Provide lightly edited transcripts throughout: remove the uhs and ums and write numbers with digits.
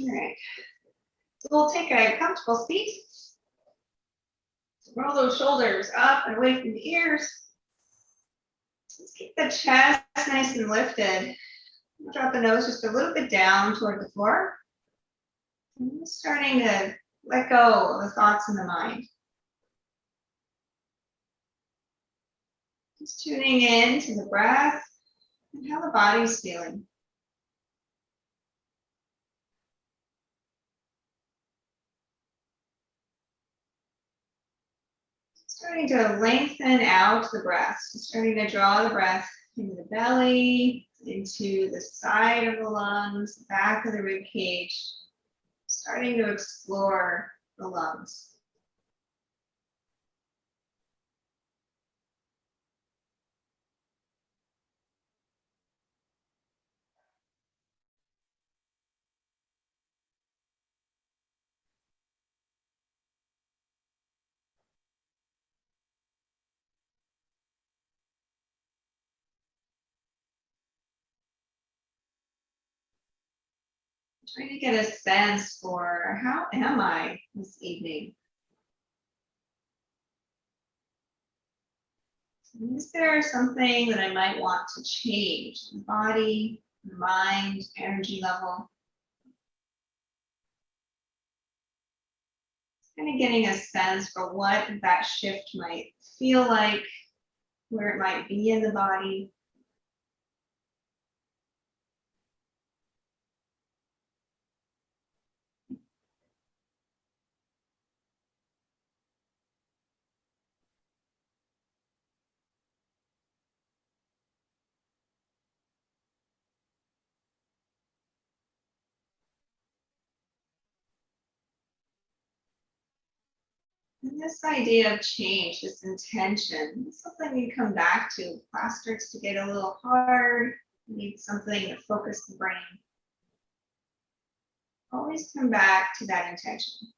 All right. So we'll take a comfortable seat. Roll those shoulders up and away from the ears. Let's keep the chest nice and lifted. Drop the nose just a little bit down toward the floor. And just starting to let go of the thoughts in the mind. Just tuning in to the breath and how the body's feeling. Starting to lengthen out the breath. So starting to draw the breath into the belly, into the side of the lungs, the back of the rib cage. Starting to explore the lungs. Trying to get a sense for how am I this evening? Is there something that I might want to change? The body, the mind, energy level? Kind of getting a sense for what that shift might feel like, where it might be in the body. And this idea of change, this intention, is something you come back to. Class starts to get a little hard. You need something to focus the brain. Always come back to that intention.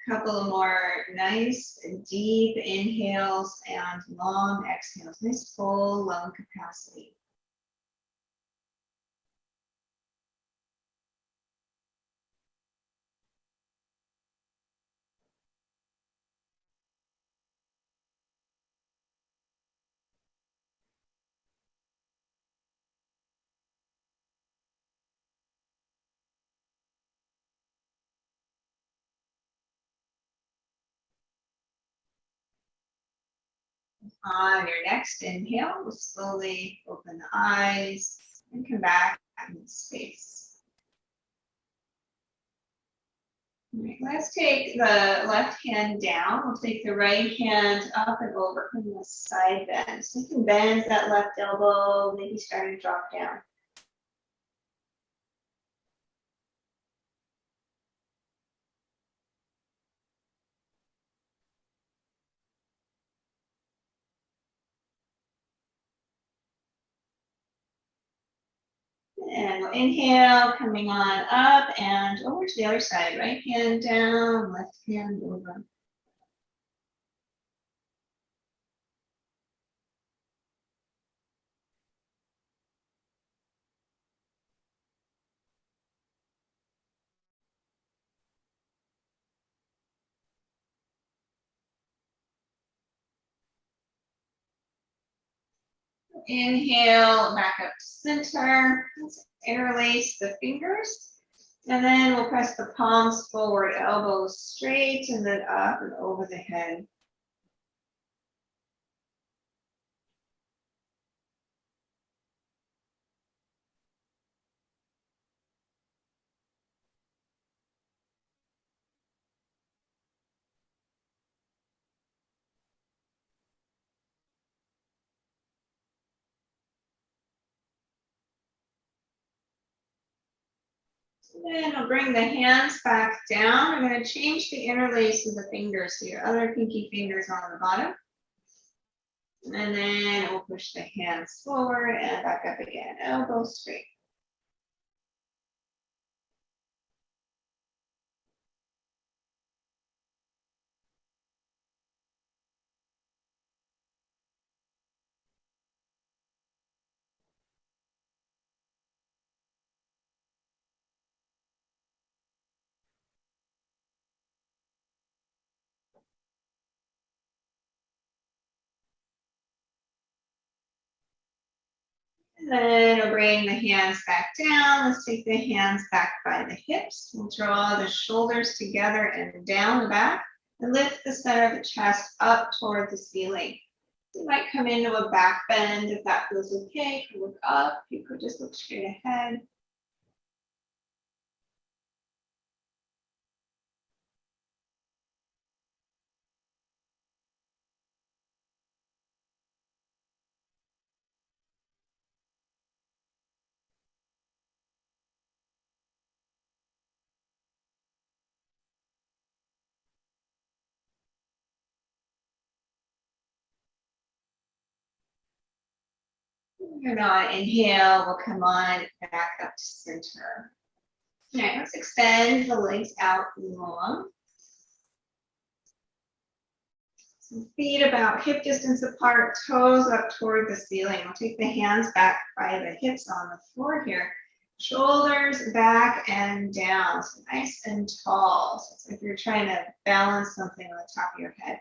A couple of more nice, deep inhales and long exhales. Nice full lung capacity. On your next inhale, we'll slowly open the eyes and come back in space. All right, let's take the left hand down. We'll take the right hand up and over from the side bend. So you can bend that left elbow, maybe start to drop down. And we'll inhale, coming on up and over to the other side. Right hand down, left hand over. Inhale, back up to center. Let's interlace the fingers. And then we'll press the palms forward, elbows straight, and then up and over the head. Then we'll bring the hands back down. I'm going to change the interlace of the fingers, so your other pinky fingers on the bottom. And then we'll push the hands forward and back up again, elbow straight. Then we'll bring the hands back down. Let's take the hands back by the hips. We'll draw the shoulders together and down the back. And lift the center of the chest up toward the ceiling. You might come into a back bend if that feels okay. You could look up. You could just look straight ahead. You're not. Inhale, we'll come on back up to center. All right, let's extend the legs out long. So feet about hip distance apart, toes up toward the ceiling. We'll take the hands back by the hips on the floor here. Shoulders back and down, so nice and tall. So it's like you're trying to balance something on the top of your head.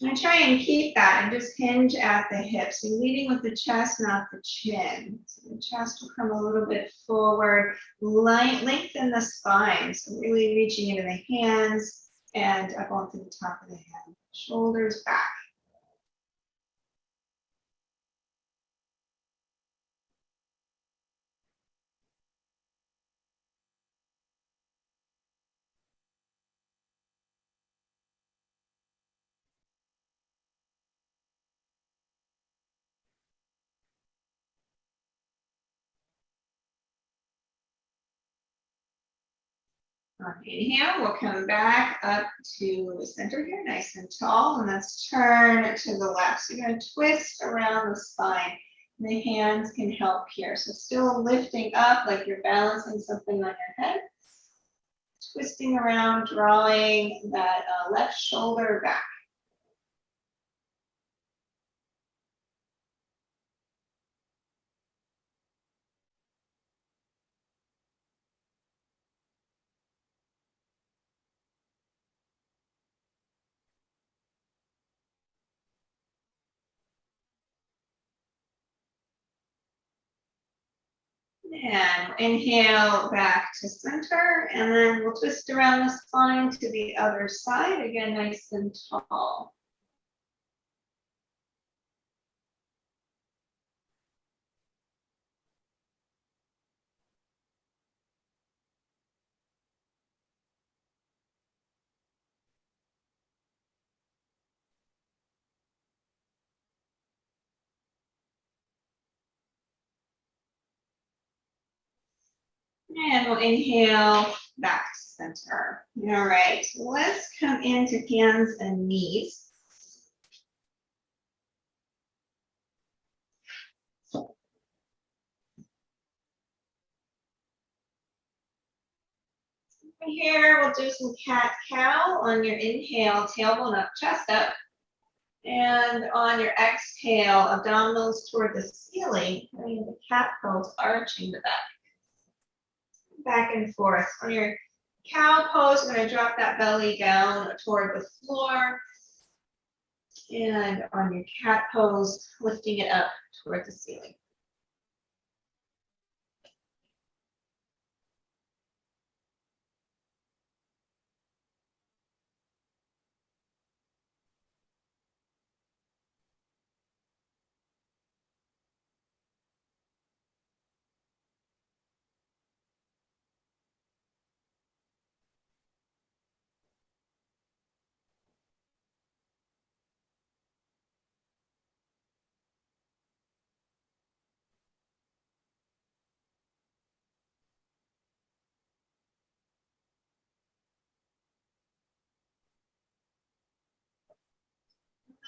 And try and keep that and just hinge at the hips. You're leading with the chest, not the chin. So the chest will come a little bit forward, lengthen the spine. So really reaching into the hands and up onto the top of the head. Shoulders back. On inhale, we'll come back up to the center here, nice and tall, and let's turn to the left. So you're going to twist around the spine. The hands can help here. So still lifting up like you're balancing something on your head. Twisting around, drawing that left shoulder back. And inhale back to center, and then we'll twist around the spine to the other side. Again, nice and tall. And we'll inhale back to center. All right, let's come into hands and knees. Here, we'll do some cat-cow on your inhale, tailbone up, chest up. And on your exhale, abdominals toward the ceiling, bring the cat pose, arching the back. Back and forth. On your cow pose, we're going to drop that belly down toward the floor. And on your cat pose, lifting it up toward the ceiling.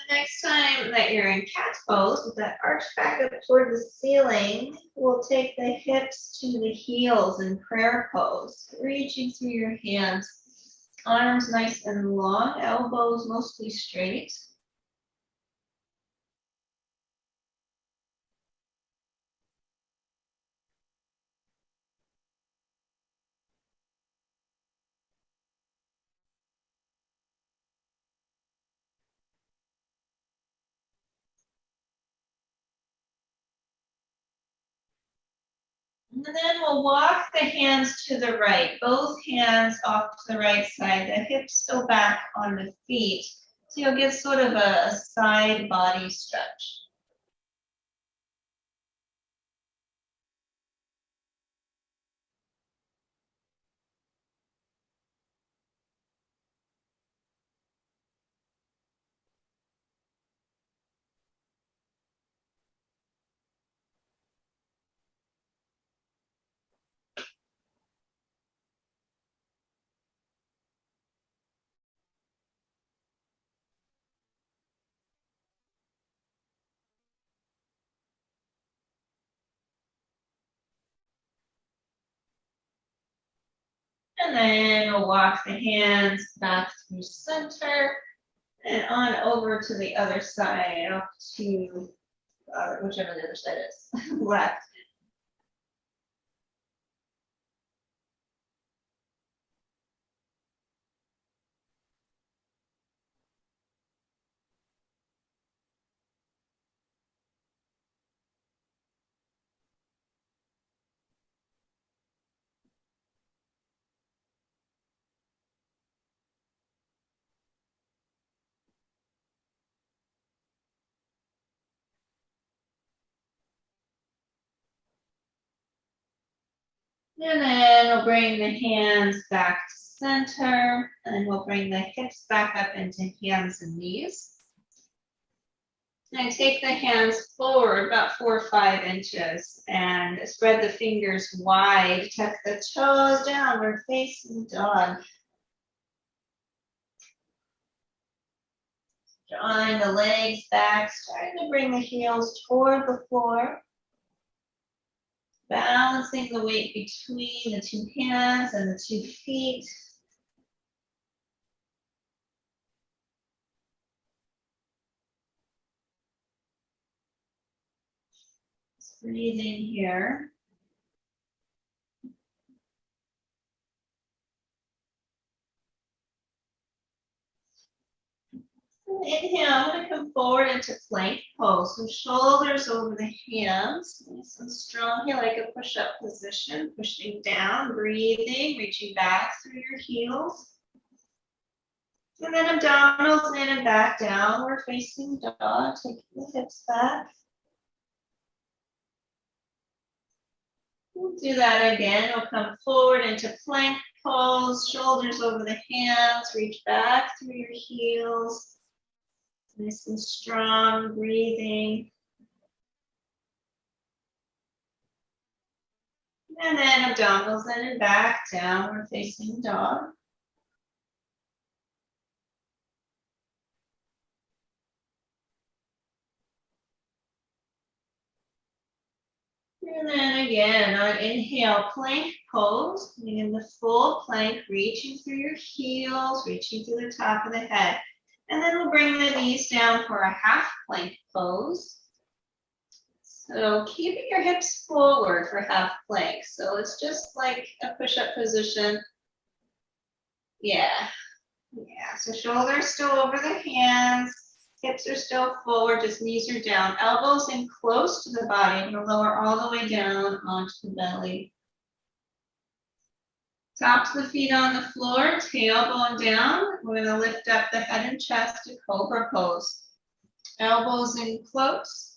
The next time that you're in cat pose, with that arch back up toward the ceiling, we'll take the hips to the heels in prayer pose, reaching through your hands. Arms nice and long, elbows mostly straight. And then we'll walk the hands to the right, both hands off to the right side. The hips go back on the feet. So you'll get sort of a side body stretch. And then we'll walk the hands back through center and on over to the other side, up to whichever the other side is, left. And then we'll bring the hands back to center, and we'll bring the hips back up into hands and knees. And take the hands forward about 4 or 5 inches and spread the fingers wide. Tuck the toes down. We're facing dog. Drawing the legs back, starting to bring the heels toward the floor. Balancing the weight between the 2 hands and the 2 feet. Just breathing here. Inhale, I'm going to come forward into plank pose. So shoulders over the hands. Nice and strong here, like a push-up position. Pushing down, breathing, reaching back through your heels. And then abdominals in and back down. We're facing dog. Taking the hips back. We'll do that again. We'll come forward into plank pose. Shoulders over the hands. Reach back through your heels. Nice and strong, breathing. And then abdominals in and back, downward facing dog. And then again, on inhale, plank pose. Coming in the full plank, reaching through your heels, reaching through the top of the head. And then we'll bring the knees down for a half plank pose. So keeping your hips forward for half plank. So it's just like a push-up position. Yeah. So shoulders still over the hands. Hips are still forward, just knees are down. Elbows in close to the body. I'm going to lower all the way down onto the belly. Tops of the feet on the floor, tailbone down. We're going to lift up the head and chest to cobra pose. Elbows in close.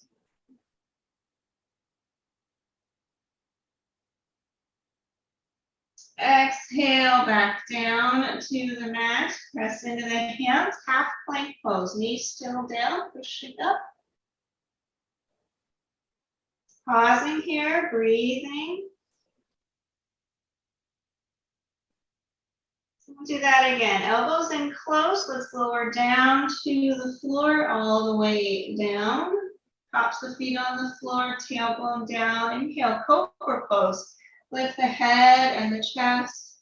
Exhale, back down to the mat. Press into the hands, half plank pose. Knees still down, pushing up. Pausing here, breathing. We'll do that again. Elbows in close. Let's lower down to the floor, all the way down. Tops of the feet on the floor, tailbone down. Inhale, cobra pose. Lift the head and the chest.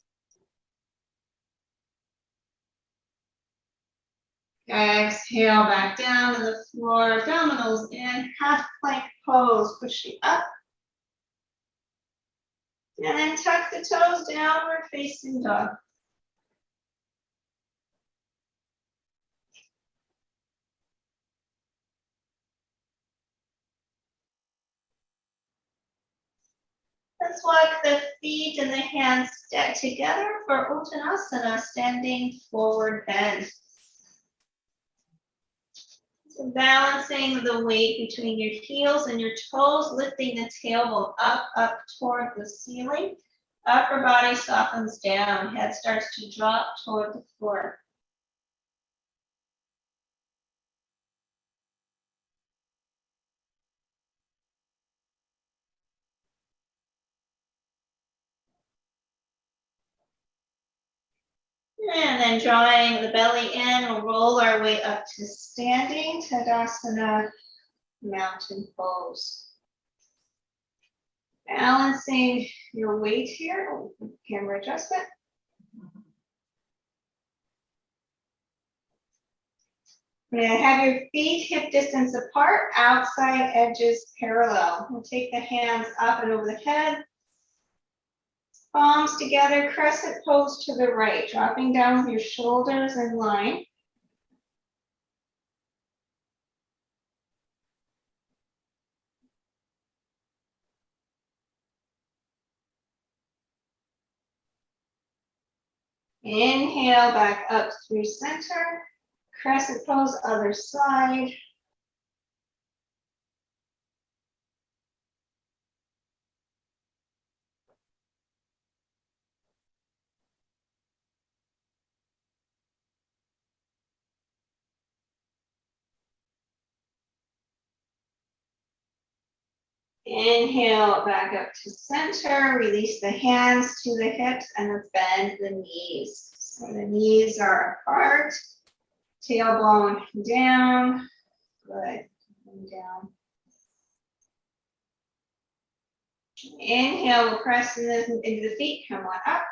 Exhale, back down to the floor. Abdominals in, half plank pose. Pushing up. And then tuck the toes downward facing dog. Let's walk the feet and the hands together for Uttanasana, standing forward bend. So balancing the weight between your heels and your toes, lifting the tailbone up toward the ceiling. Upper body softens down, head starts to drop toward the floor. And then drawing the belly in, we'll roll our way up to standing, Tadasana, mountain pose. Balancing your weight here, camera adjustment. We're gonna have your feet hip distance apart, outside edges parallel. We'll take the hands up and over the head. Palms together, crescent pose to the right, dropping down with your shoulders in line. Inhale, back up through center. Crescent pose, other side. Inhale, back up to center. Release the hands to the hips and let's bend the knees. So the knees are apart. Tailbone down. Good. And down. Inhale, we'll press into the feet. Come on up.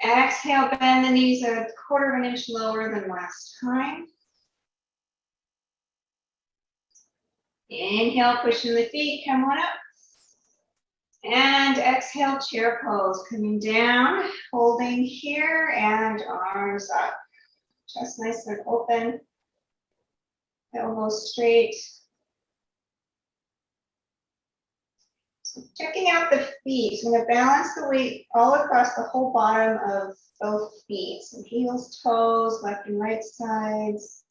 Exhale, bend the knees a quarter of an inch lower than last time. Inhale, pushing the feet, come on up. And exhale, chair pose, coming down, holding here, and arms up. Chest nice and open, elbows straight. So checking out the feet, so I'm gonna balance the weight all across the whole bottom of both feet. So heels, toes, left and right sides.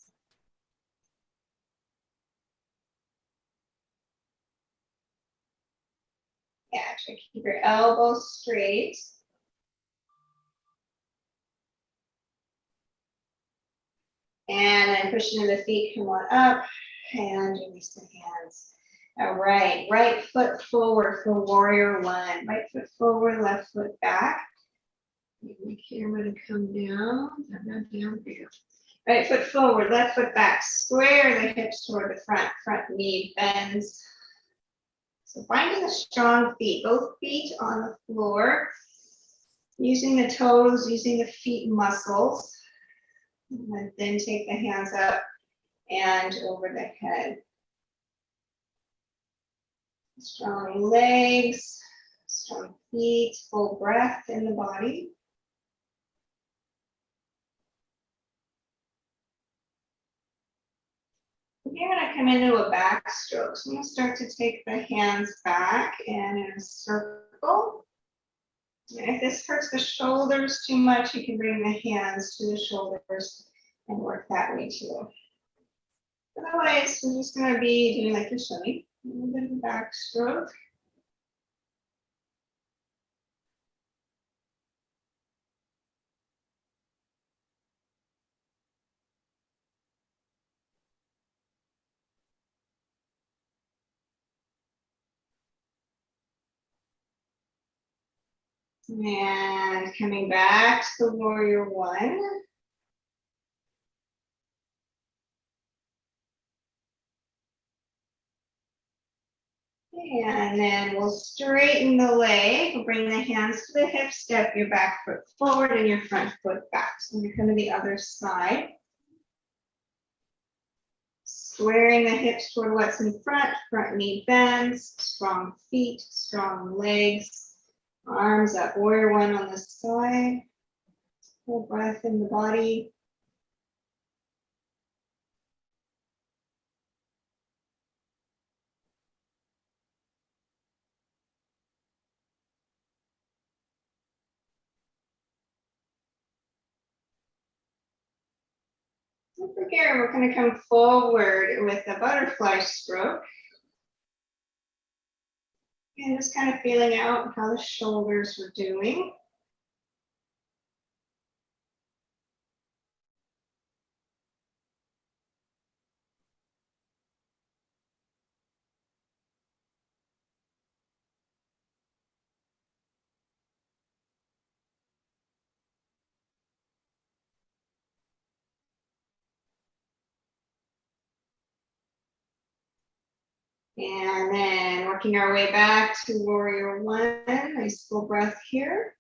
Yeah, try to keep your elbows straight. And then pushing the feet, come on up, and release the hands. All right, right foot forward for warrior one. Right foot forward, left foot back. Get the camera to come down, down for you. Right foot forward, left foot back. Square the hips toward the front knee bends. So finding the strong feet, both feet on the floor. Using the toes, using the feet muscles. And then take the hands up and over the head. Strong legs, strong feet, full breath in the body. You're going to come into a back stroke. So I'm going to start to take the hands back and in a circle. And if this hurts the shoulders too much, you can bring the hands to the shoulders and work that way too. Otherwise, we're just going to be doing like you're showing, a little bit of a back stroke. And coming back to the warrior one. And then we'll straighten the leg. We'll bring the hands to the hip, step your back foot forward and your front foot back. So we're going to the other side. Squaring the hips toward what's in front knee bends, strong feet, strong legs, arms up, warrior one on the side. Full breath in the body. Over here, we're going to come forward with a butterfly stroke. And just kind of feeling out how the shoulders are doing. And then working our way back to warrior one. Nice full breath here.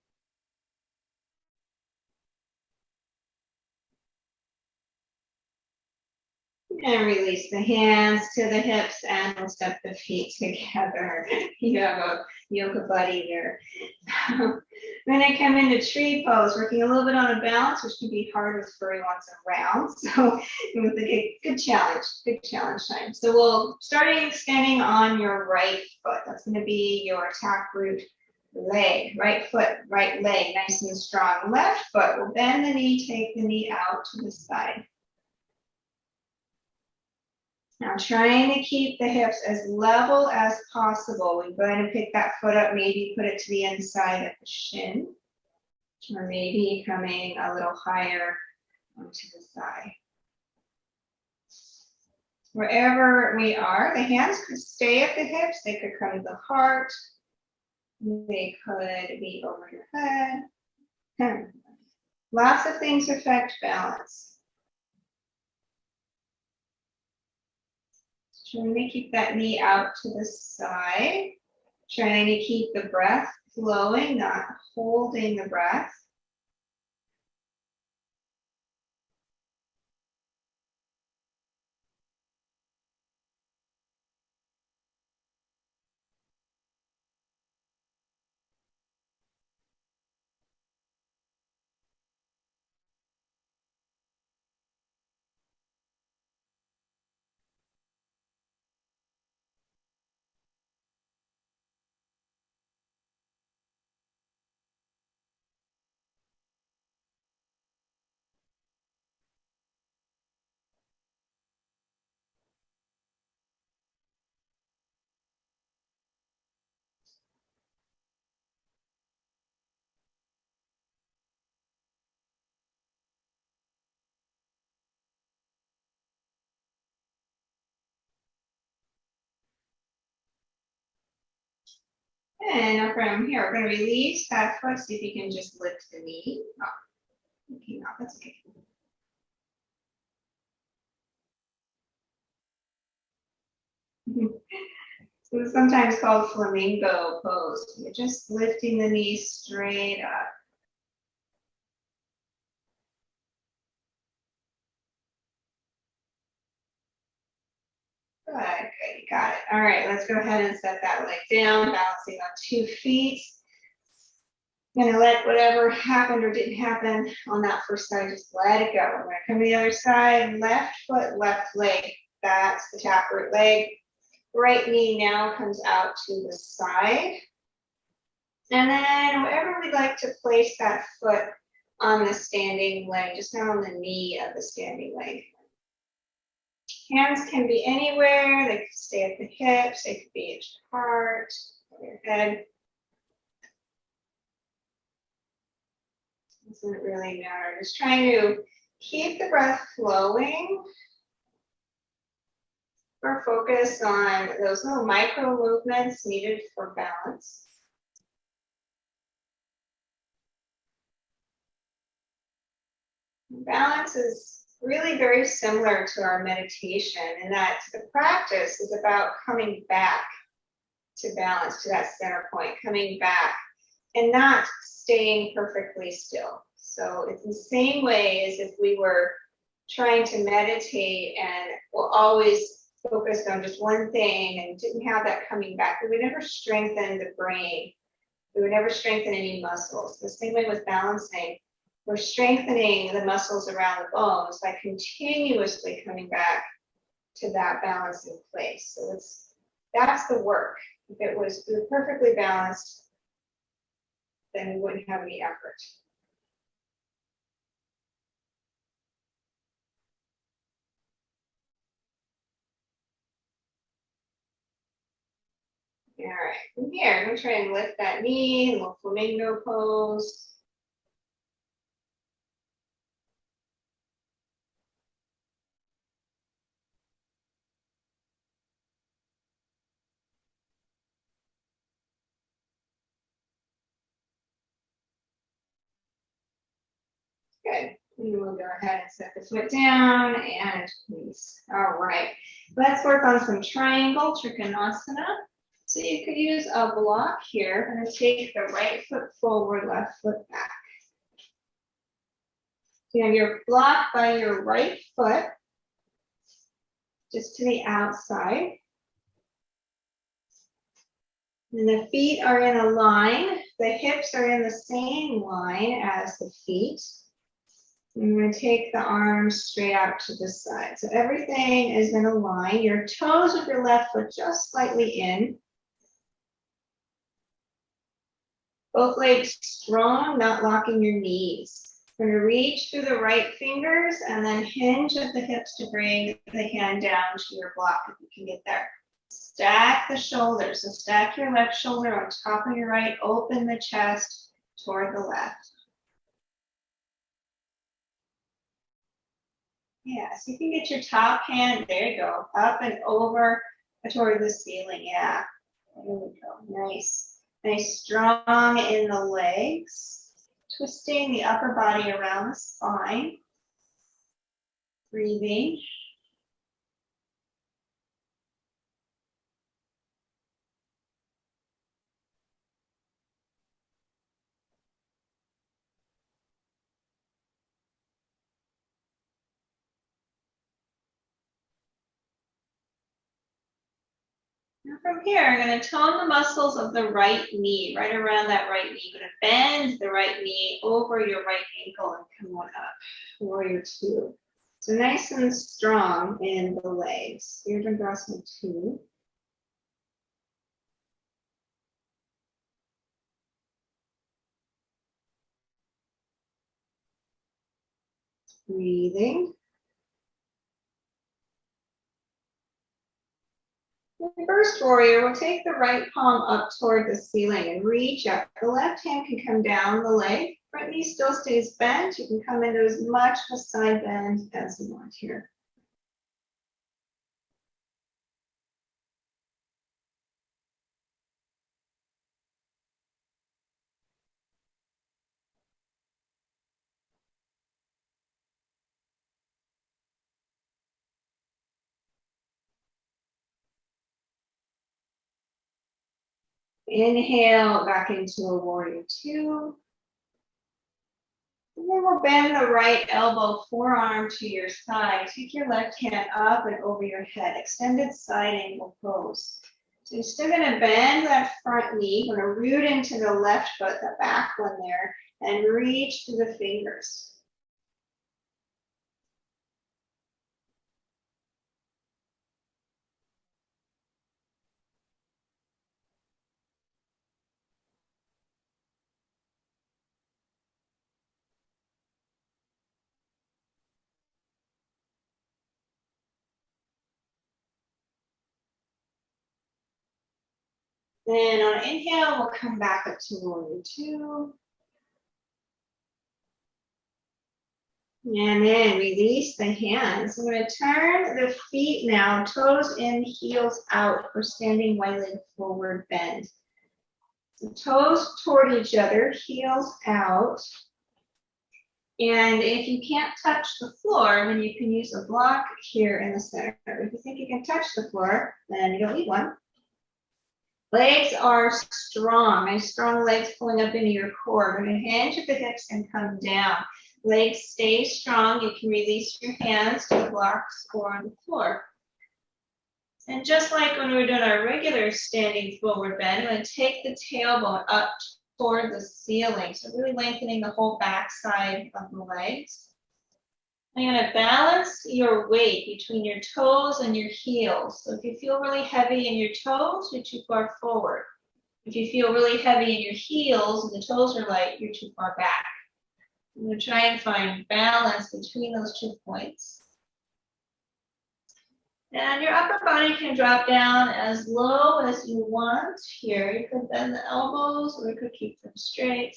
And release the hands to the hips and we'll step the feet together. You have a yoga buddy there. Then I come into tree pose, working a little bit on a balance, which can be hard with furry ones around. So it was a good challenge time. So we'll start extending on your right foot. That's going to be your taproot leg. Right foot, right leg, nice and strong. Left foot, we'll bend the knee, take the knee out to the side. Now trying to keep the hips as level as possible. We're going to pick that foot up, maybe put it to the inside of the shin, or maybe coming a little higher onto the thigh. Wherever we are, the hands could stay at the hips, they could come to the heart, they could be over your head. Lots of things affect balance. Trying to keep that knee out to the side. Trying to keep the breath flowing, not holding the breath. And now from here, we're going to release that foot. See if you can just lift the knee. Oh, okay, no, that's okay. So it's sometimes called flamingo pose. You're just lifting the knee straight up. Good, you got it. All right, let's go ahead and set that leg down, balancing on 2 feet. I'm gonna let whatever happened or didn't happen on that first side, just let it go. We're gonna come to the other side, left foot, left leg. That's the taproot leg. Right knee now comes out to the side. And then wherever we'd like to place that foot on the standing leg, just now on the knee of the standing leg. Hands can be anywhere. They could stay at the hips. They could be at your heart, your head. Doesn't really matter. Just trying to keep the breath flowing. We're focused on those little micro movements needed for balance. Balance is really very similar to our meditation in that the practice is about coming back to balance, to that center point, coming back and not staying perfectly still. So it's the same way as if we were trying to meditate and we're always focused on just one thing and didn't have that coming back. We would never strengthen the brain. We would never strengthen any muscles. The same way with balancing. We're strengthening the muscles around the bones by continuously coming back to that balancing place. So that's the work. If we were perfectly balanced, then we wouldn't have any effort. All right, from here, I'm gonna try and lift that knee, a little flamingo pose. Good. And we'll go ahead and set the foot down and release. All right. Let's work on some triangle trikonasana. So you could use a block here. I'm going to take the right foot forward, left foot back. You have your block by your right foot, just to the outside. And the feet are in a line. The hips are in the same line as the feet. I'm going to take the arms straight out to the side. So everything is in a line. Your toes of your left foot just slightly in. Both legs strong, not locking your knees. We're going to reach through the right fingers and then hinge at the hips to bring the hand down to your block if you can get there. Stack the shoulders. So stack your left shoulder on top of your right. Open the chest toward the left. Yeah, so you can get your top hand, there you go, up and over toward the ceiling. Yeah, there we go. Nice. Nice, strong in the legs. Twisting the upper body around the spine. Breathing. Now from here, I'm going to tone the muscles of the right knee, right around that right knee. You're going to bend the right knee over your right ankle and come on up. Warrior two. So nice and strong in the legs. Virabhadrasana 2. Breathing. The first warrior will take the right palm up toward the ceiling and reach up. The left hand can come down the leg. Front knee still stays bent. You can come into as much of a side bend as you want here. Inhale back into a warrior two. And then we'll bend the right elbow, forearm to your side. Take your left hand up and over your head. Extended side angle pose. So you're still going to bend that front knee. We're going to root into the left foot, the back one there, and reach to the fingers. Then on inhale, we'll come back up to warrior two. And then release the hands. I'm going to turn the feet now, toes in, heels out for standing wide leg forward bend. So toes toward each other, heels out. And if you can't touch the floor, then you can use a block here in the center. If you think you can touch the floor, then you don't need one. Legs are strong. Nice strong legs pulling up into your core. We're going to hinge at the hips and come down. Legs stay strong. You can release your hands to the blocks or on the floor. And just like when we're doing our regular standing forward bend, I'm going to take the tailbone up toward the ceiling. So really lengthening the whole back side of the legs. I'm going to balance your weight between your toes and your heels. So if you feel really heavy in your toes, you're too far forward. If you feel really heavy in your heels and the toes are light, you're too far back. I'm going to try and find balance between those 2 points. And your upper body can drop down as low as you want here. You could bend the elbows or you could keep them straight.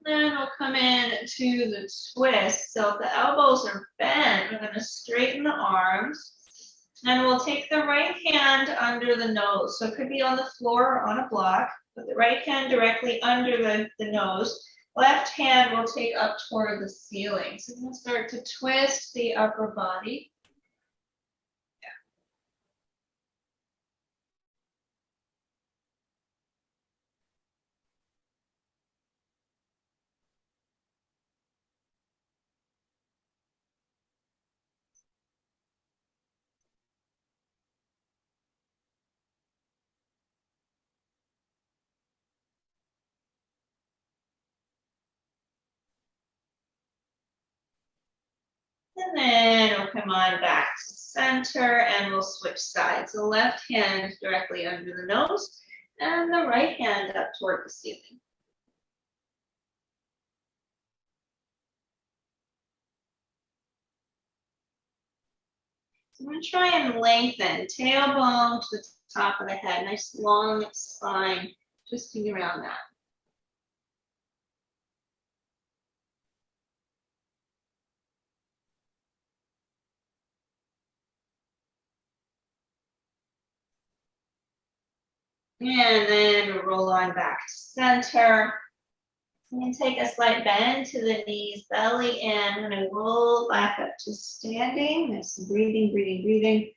Then we'll come in to the twist. So if the elbows are bent, we're going to straighten the arms. And we'll take the right hand under the nose. So it could be on the floor or on a block. Put the right hand directly under the nose. Left hand will take up toward the ceiling. So we'll start to twist the upper body. And then we'll come on back to center and we'll switch sides. The left hand directly under the nose and the right hand up toward the ceiling. So I'm going to try and lengthen, tailbone to the top of the head, nice long spine, twisting around that. And then we'll roll on back to center. I'm going to take a slight bend to the knees, belly in. I'm going to roll back up to standing. Nice breathing, breathing, breathing.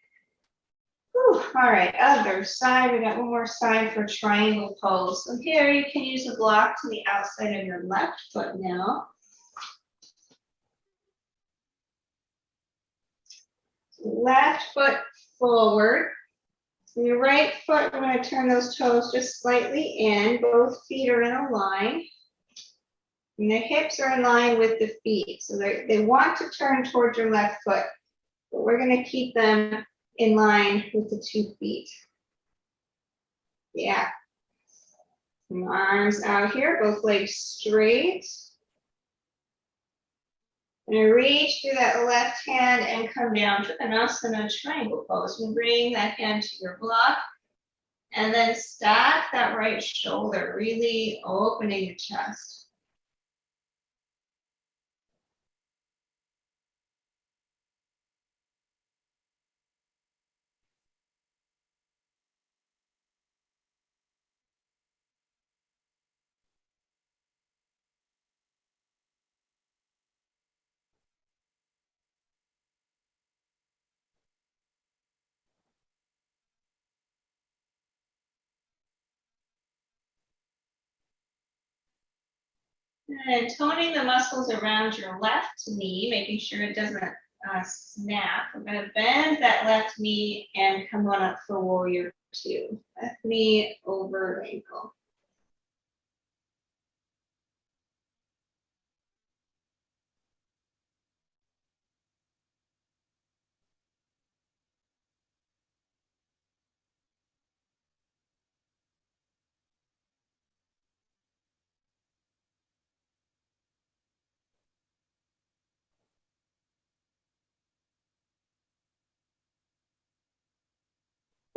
Whew. All right, other side. We got one more side for triangle pose. So here you can use a block to the outside of your left foot now. Left foot forward. So your right foot, we're going to turn those toes just slightly in. Both feet are in a line. And the hips are in line with the feet. So they want to turn towards your left foot, but we're going to keep them in line with the 2 feet. Yeah. And arms out here, both legs straight. And reach through that left hand and come down to Trikonasana triangle pose. We bring that hand to your block and then stack that right shoulder, really opening the chest. And toning the muscles around your left knee, making sure it doesn't snap. We're going to bend that left knee and come on up for warrior 2. Left knee over ankle.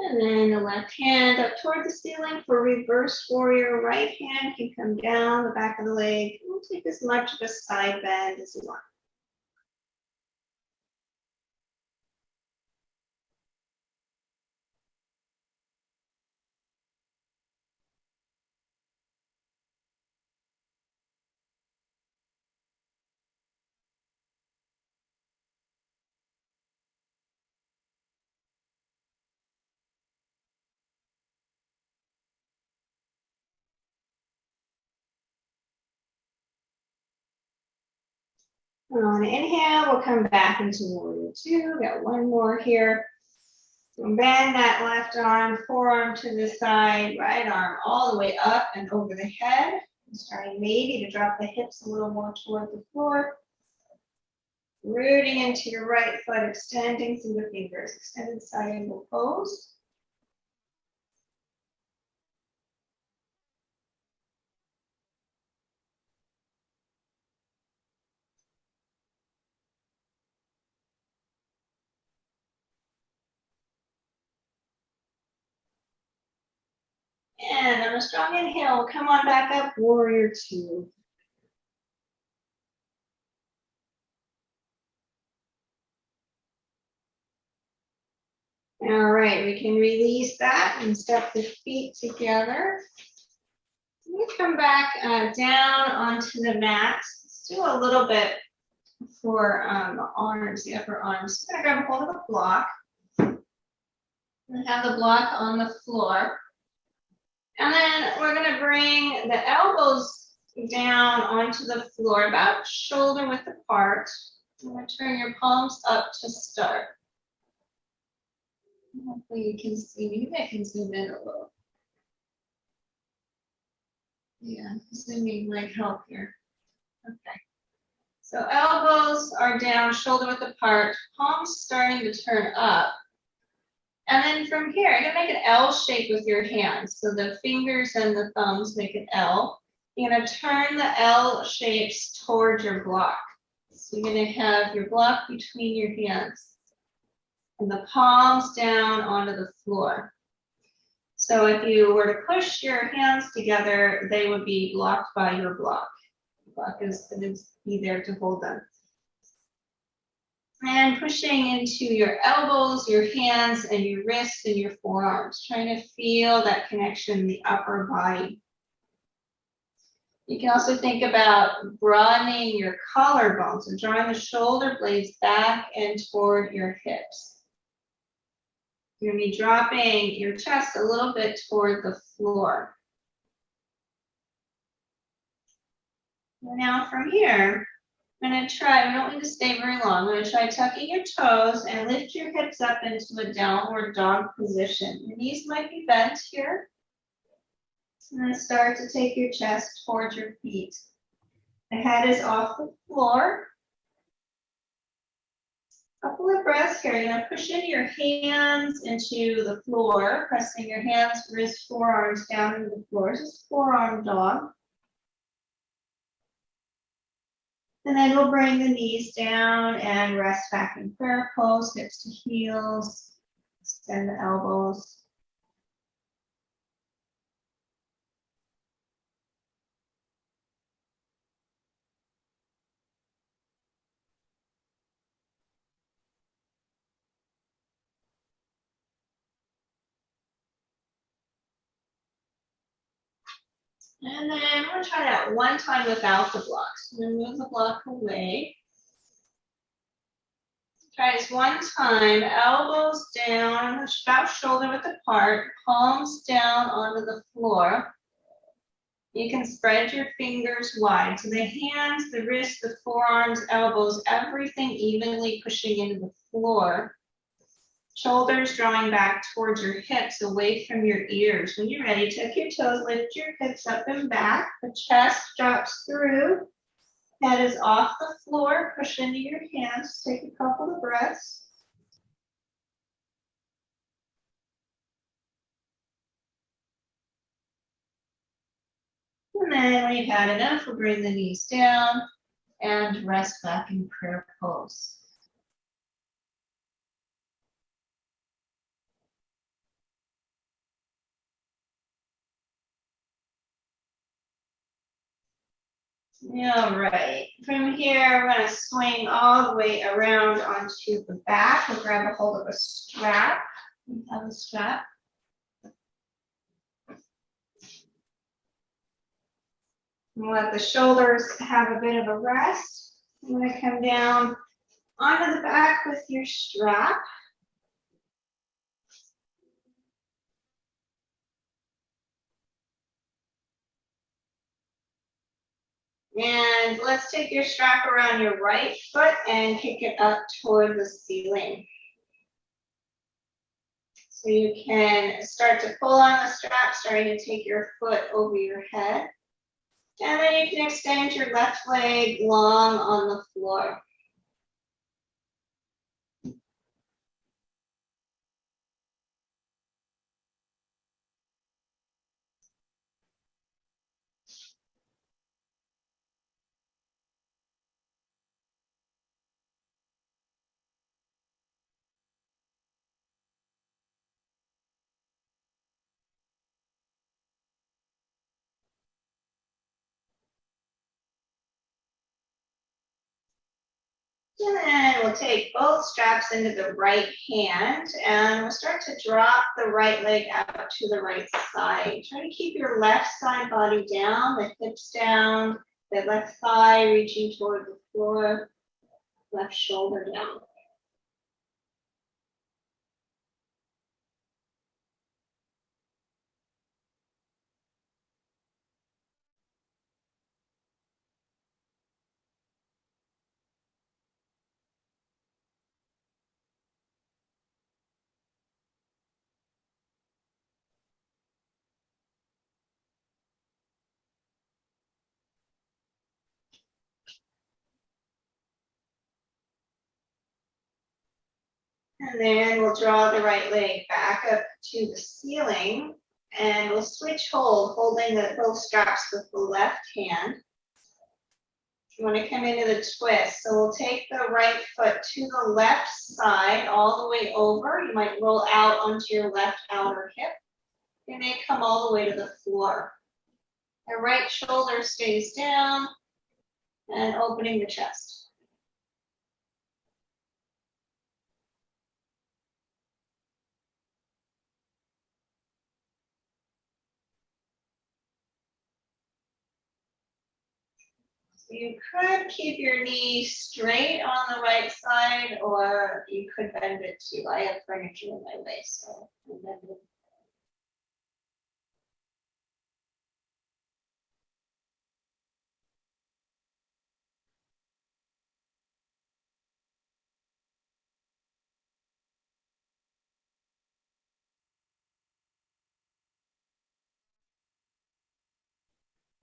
And then the left hand up toward the ceiling for reverse warrior. Right hand can come down the back of the leg. We'll take as much of a side bend as you want. On inhale, we'll come back into warrior 2. Got one more here. So bend that left arm, forearm to the side, right arm all the way up and over the head. Starting maybe to drop the hips a little more toward the floor. Rooting into your right foot, extending through the fingers, extended side angle pose. And on a strong inhale, come on back up, warrior two. All right, we can release that and step the feet together. We come back down onto the mat. Let's do a little bit for the arms, the upper arms. I'm gonna grab a hold of the block and have the block on the floor. And then we're gonna bring the elbows down onto the floor, about shoulder width apart. I'm gonna turn your palms up to start. Hopefully you can see me. Maybe I can zoom in a little. Yeah, zooming might help here. Okay. So elbows are down, shoulder width apart, palms starting to turn up. And then from here, you're gonna make an L shape with your hands. So the fingers and the thumbs make an L. You're gonna turn the L shapes towards your block. So you're gonna have your block between your hands and the palms down onto the floor. So if you were to push your hands together, they would be blocked by your block. The block is going to be there to hold them. And pushing into your elbows, your hands, and your wrists and your forearms, trying to feel that connection in the upper body. You can also think about broadening your collarbone, so drawing the shoulder blades back and toward your hips. You're going to be dropping your chest a little bit toward the floor. Now from here, I'm going to try, we don't need to stay very long. I'm going to try tucking your toes and lift your hips up into a downward dog position. Your knees might be bent here. And then start to take your chest towards your feet. The head is off the floor. Couple of breaths here. You're going to push in your hands into the floor, pressing your hands, wrists, forearms down into the floor. Just forearm dog. And then we'll bring the knees down and rest back in prayer pose, hips to heels, extend the elbows. And then I'm going to try that one time without the blocks. I'm going to move the block away. Try this one time, elbows down, about shoulder width apart, palms down onto the floor. You can spread your fingers wide. So the hands, the wrists, the forearms, elbows, everything evenly pushing into the floor. Shoulders drawing back towards your hips, away from your ears. When you're ready, tuck your toes, lift your hips up and back. The chest drops through. Head is off the floor. Push into your hands. Take a couple of breaths. And then when you've had enough, we'll bring the knees down and rest back in prayer pose. All right, from here, we're going to swing all the way around onto the back. We'll grab a hold of a strap. We have a strap. We'll let the shoulders have a bit of a rest. I'm going to come down onto the back with your strap. And let's take your strap around your right foot and kick it up toward the ceiling. So you can start to pull on the strap, starting to take your foot over your head. And then you can extend your left leg long on the floor. And then we'll take both straps into the right hand and we'll start to drop the right leg out to the right side. Try to keep your left side body down, the hips down, the left thigh reaching toward the floor, left shoulder down. And then we'll draw the right leg back up to the ceiling and we'll switch holding both straps with the left hand. You want to come into the twist. So we'll take the right foot to the left side all the way over. You might roll out onto your left outer hip. You may come all the way to the floor. The right shoulder stays down and opening the chest. You could keep your knee straight on the right side, or you could bend it too. I have furniture in my way, so I'll bend it.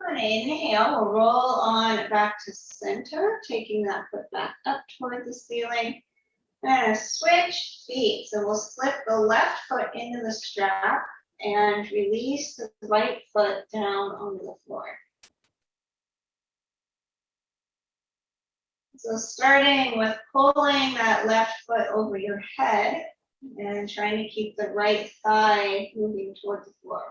On inhale, we'll roll on back to center, taking that foot back up toward the ceiling. And switch feet. So we'll slip the left foot into the strap and release the right foot down onto the floor. So starting with pulling that left foot over your head and trying to keep the right thigh moving toward the floor.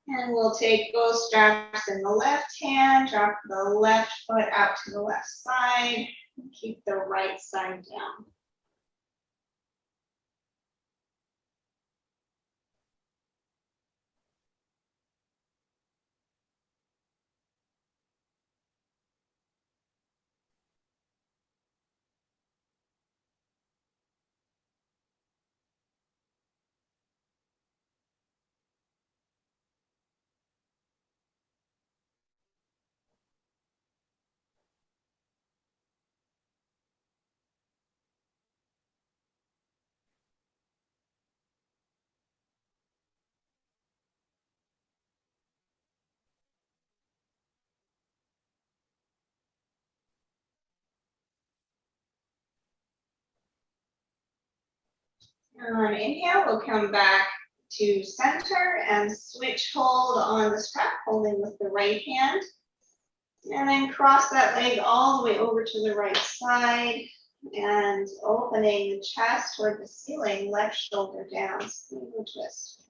And we'll take both straps in the left hand, drop the left foot out to the left side, and keep the right side down. On inhale, we'll come back to center and switch hold on the strap, holding with the right hand. And then cross that leg all the way over to the right side and opening the chest toward the ceiling, left shoulder down, single twist.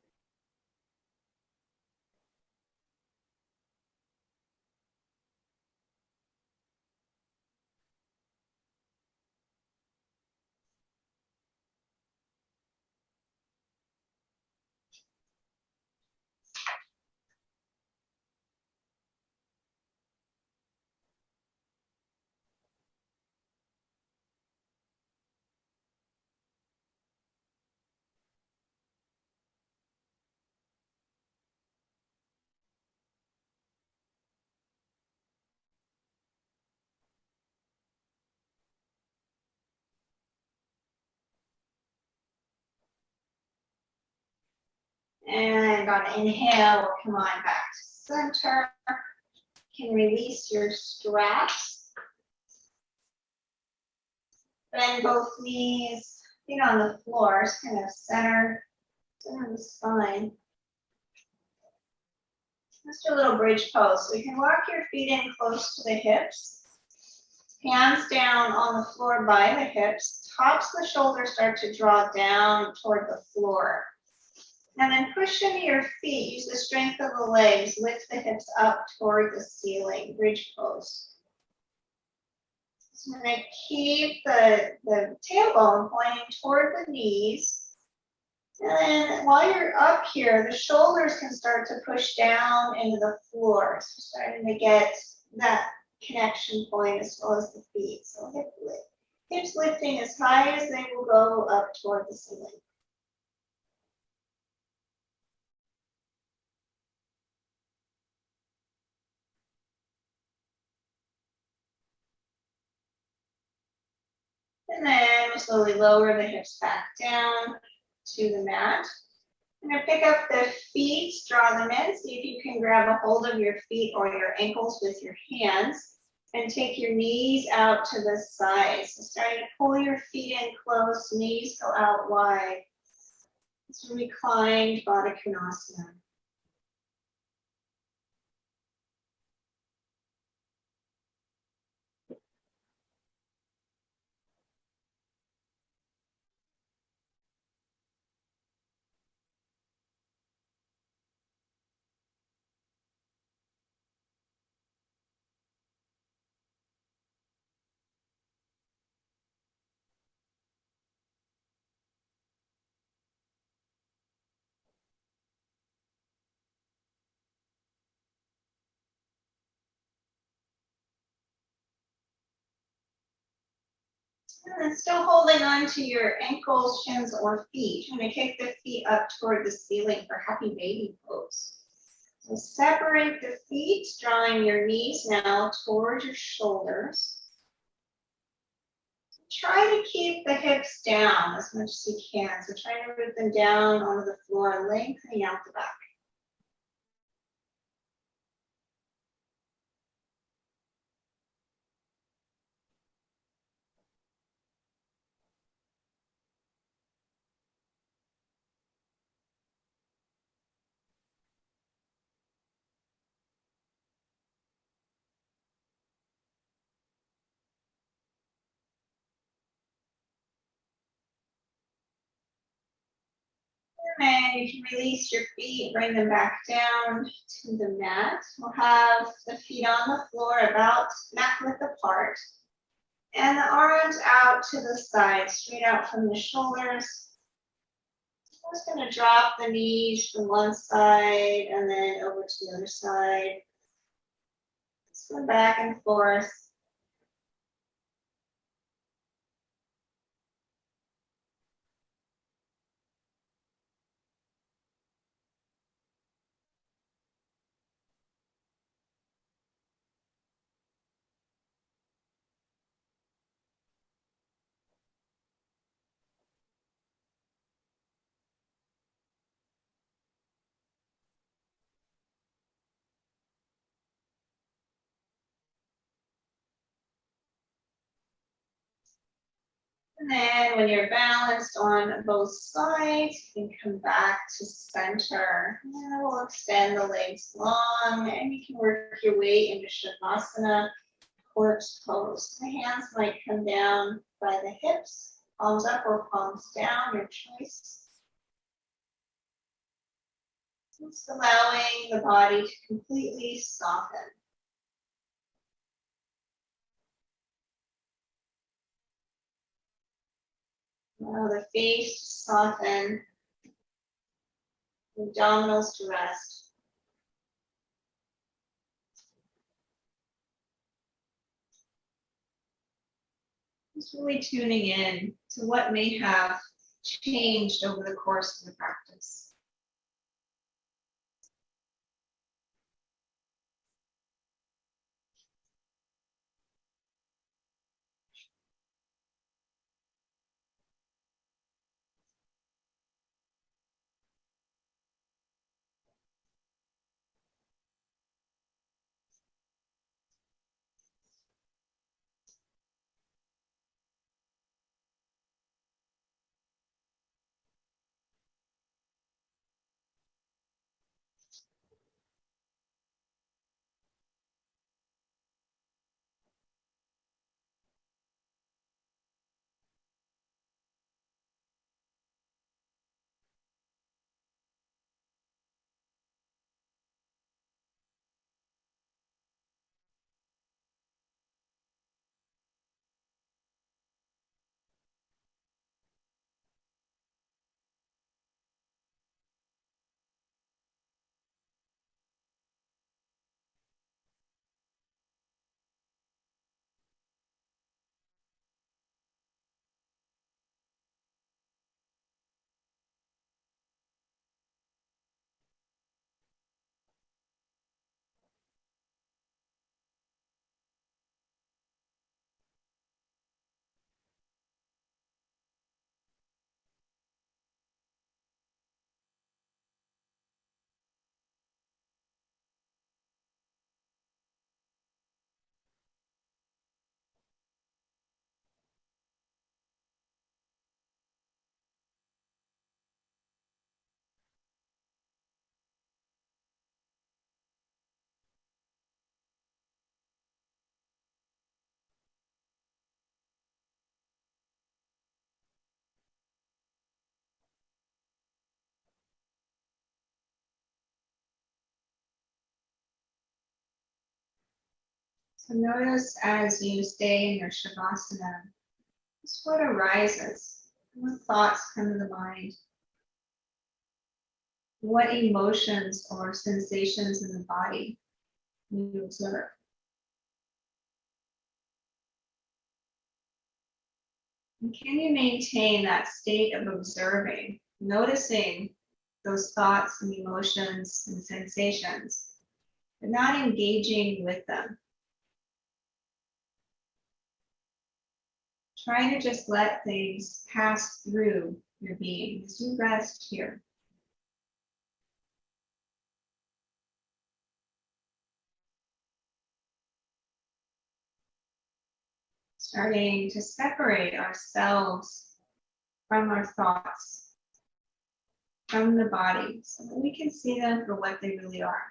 And on inhale, we'll come on back to center. You can release your straps. Bend both knees, feet on the floor, just kind of center the spine. Let's do a little bridge pose. So you can walk your feet in close to the hips. Hands down on the floor by the hips. Tops of the shoulders start to draw down toward the floor. And then push into your feet. Use the strength of the legs. Lift the hips up toward the ceiling. Bridge pose. So I'm going to keep the tailbone pointing toward the knees. And then while you're up here, the shoulders can start to push down into the floor. So starting to get that connection point as well as the feet. So hips lifting as high as they will go up toward the ceiling. And then we'll slowly lower the hips back down to the mat. I'm going to pick up the feet, draw them in. See if you can grab a hold of your feet or your ankles with your hands. And take your knees out to the sides. So starting to pull your feet in close, knees go out wide. It's a reclined Baddha Konasana. And then still holding on to your ankles, shins, or feet. You're going to kick the feet up toward the ceiling for happy baby pose. So separate the feet, drawing your knees now towards your shoulders. Try to keep the hips down as much as you can. So try to root them down onto the floor, lengthening out the back. And then you can release your feet, bring them back down to the mat. We'll have the feet on the floor about mat width apart. And the arms out to the side, straight out from the shoulders. I'm just going to drop the knees from one side and then over to the other side. Just go back and forth. And then when you're balanced on both sides, you can come back to center. And we'll extend the legs long, and you can work your way into Shavasana, corpse pose. The hands might come down by the hips, palms up or palms down, your choice. Just allowing the body to completely soften. Allow the face to soften, the abdominals to rest. Just really tuning in to what may have changed over the course of the practice. So notice as you stay in your Shavasana, just what arises, what thoughts come to the mind, what emotions or sensations in the body you observe. And can you maintain that state of observing, noticing those thoughts and emotions and sensations, but not engaging with them? Try to just let things pass through your being as you rest here. Starting to separate ourselves from our thoughts, from the body, so that we can see them for what they really are.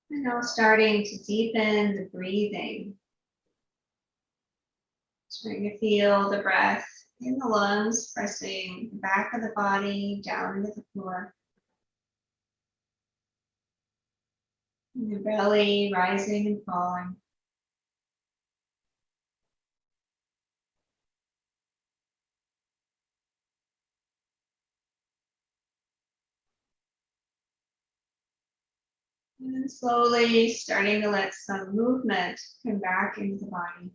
And now starting to deepen the breathing. Trying to feel the breath in the lungs, pressing the back of the body down into the floor. And the belly rising and falling. And then slowly starting to let some movement come back into the body.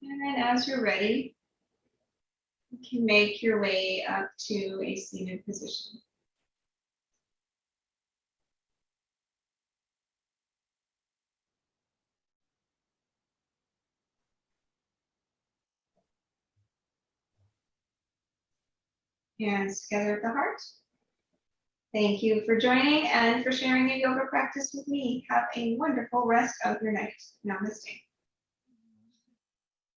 And then as you're ready, you can make your way up to a seated position. Hands together at the heart. Thank you for joining and for sharing your yoga practice with me. Have a wonderful rest of your night. Namaste.